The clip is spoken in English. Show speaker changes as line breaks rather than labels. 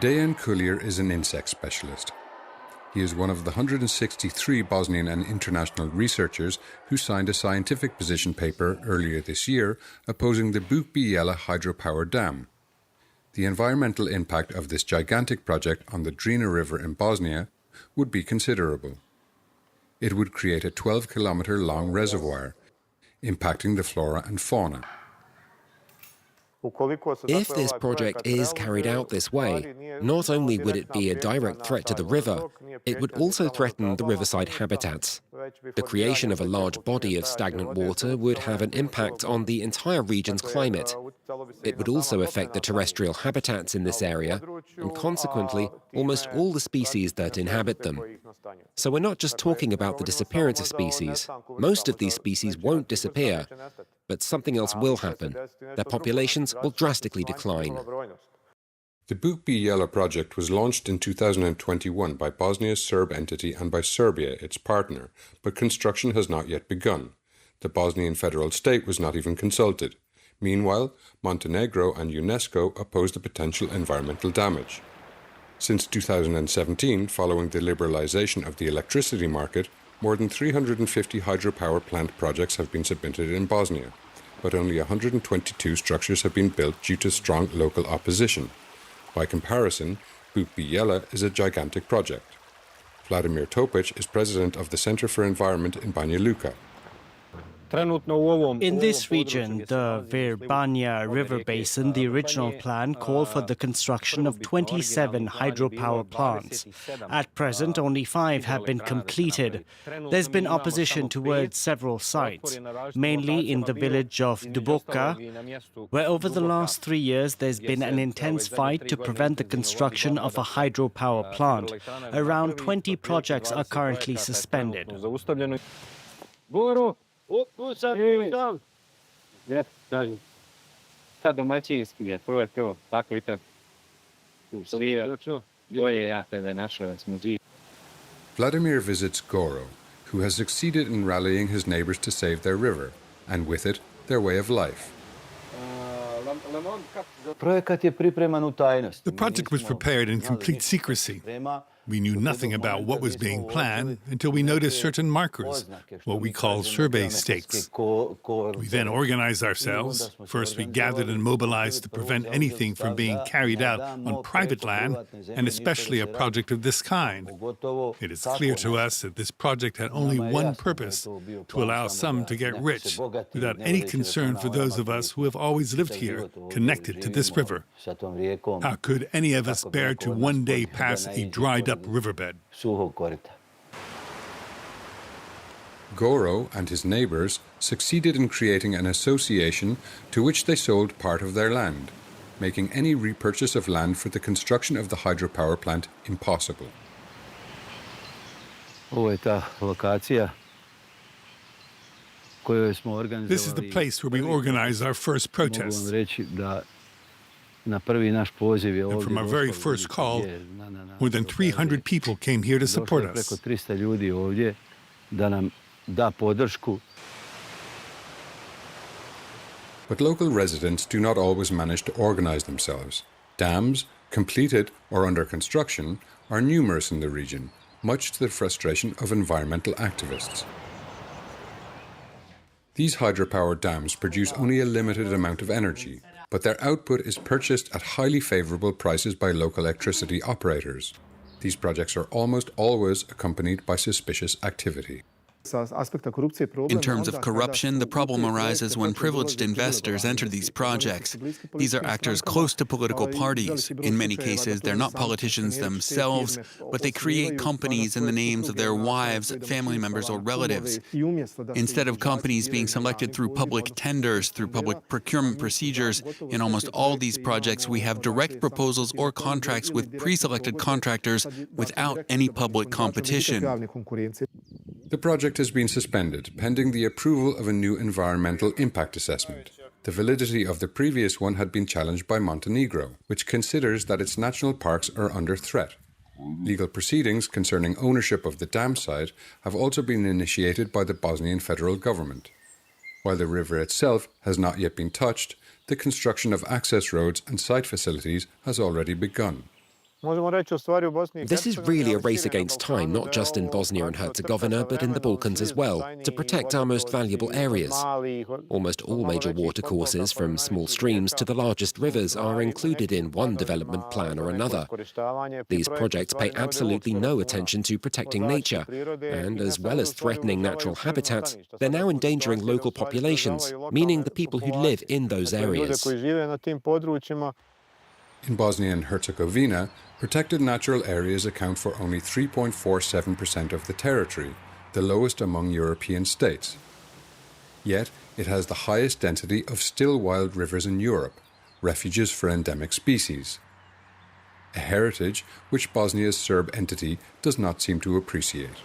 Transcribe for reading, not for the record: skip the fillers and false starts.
Dejan Kulier is an insect specialist. He is one of the 163 Bosnian and international researchers who signed a scientific position paper earlier this year opposing the Buk Bijela hydropower dam. The environmental impact of this gigantic project on the Drina River in Bosnia would be considerable. It would create a 12-kilometer long reservoir, impacting the flora and fauna.
If this project is carried out this way, not only would it be a direct threat to the river, it would also threaten the riverside habitats. The creation of a large body of stagnant water would have an impact on the entire region's climate. It would also affect the terrestrial habitats in this area, and consequently, almost all the species that inhabit them. So we're not just talking about the disappearance of species. Most of these species won't disappear, but something else will happen. Their populations will drastically decline.
The Buk Bijela project was launched in 2021 by Bosnia's Serb entity and by Serbia, its partner, but construction has not yet begun. The Bosnian federal state was not even consulted. Meanwhile, Montenegro and UNESCO oppose the potential environmental damage. Since 2017, following the liberalization of the electricity market, more than 350 hydropower plant projects have been submitted in Bosnia, but only 122 structures have been built due to strong local opposition. By comparison, Buk Bijela is a gigantic project. Vladimir Topic is president of the Center for Environment in Banja Luka.
In this region, the Verbania River Basin, the original plan called for the construction of 27 hydropower plants. At present, only 5 have been completed. There's been opposition towards several sites, mainly in the village of Duboka, where over the last 3 years there's been an intense fight to prevent the construction of a hydropower plant. Around 20 projects are currently suspended.
Vladimir visits Goro, who has succeeded in rallying his neighbors to save their river, and with it, their way of life.
The project was prepared in complete secrecy. We knew nothing about what was being planned until we noticed certain markers, what we call survey stakes. We then organized ourselves. First, we gathered and mobilized to prevent anything from being carried out on private land, and especially a project of this kind. It is clear to us that this project had only one purpose, to allow some to get rich, without any concern for those of us who have always lived here, connected to this river. How could any of us bear to one day pass a dried-up riverbed?
Goro and his neighbors succeeded in creating an association to which they sold part of their land, making any repurchase of land for the construction of the hydropower plant impossible.
This is the place where we organized our first protest. And from our very first call, more than 300 people came here to support us.
But local residents do not always manage to organize themselves. Dams, completed or under construction, are numerous in the region, much to the frustration of environmental activists. These hydropower dams produce only a limited amount of energy, but their output is purchased at highly favorable prices by local electricity operators. These projects are almost always accompanied by suspicious activity.
In terms of corruption, the problem arises when privileged investors enter these projects. These are actors close to political parties. In many cases, they're not politicians themselves, but they create companies in the names of their wives, family members, or relatives. Instead of companies being selected through public tenders, through public procurement procedures, in almost all these projects, we have direct proposals or contracts with pre-selected contractors without any public competition.
The project has been suspended pending the approval of a new environmental impact assessment. The validity of the previous one had been challenged by Montenegro, which considers that its national parks are under threat. Legal proceedings concerning ownership of the dam site have also been initiated by the Bosnian federal government. While the river itself has not yet been touched, the construction of access roads and site facilities has already begun.
This is really a race against time, not just in Bosnia and Herzegovina, but in the Balkans as well, to protect our most valuable areas. Almost all major watercourses, from small streams to the largest rivers, are included in one development plan or another. These projects pay absolutely no attention to protecting nature, and as well as threatening natural habitats, they're now endangering local populations, meaning the people who live in those areas.
In Bosnia and Herzegovina, protected natural areas account for only 3.47% of the territory, the lowest among European states. Yet, it has the highest density of still wild rivers in Europe, refuges for endemic species. A heritage which Bosnia's Serb entity does not seem to appreciate.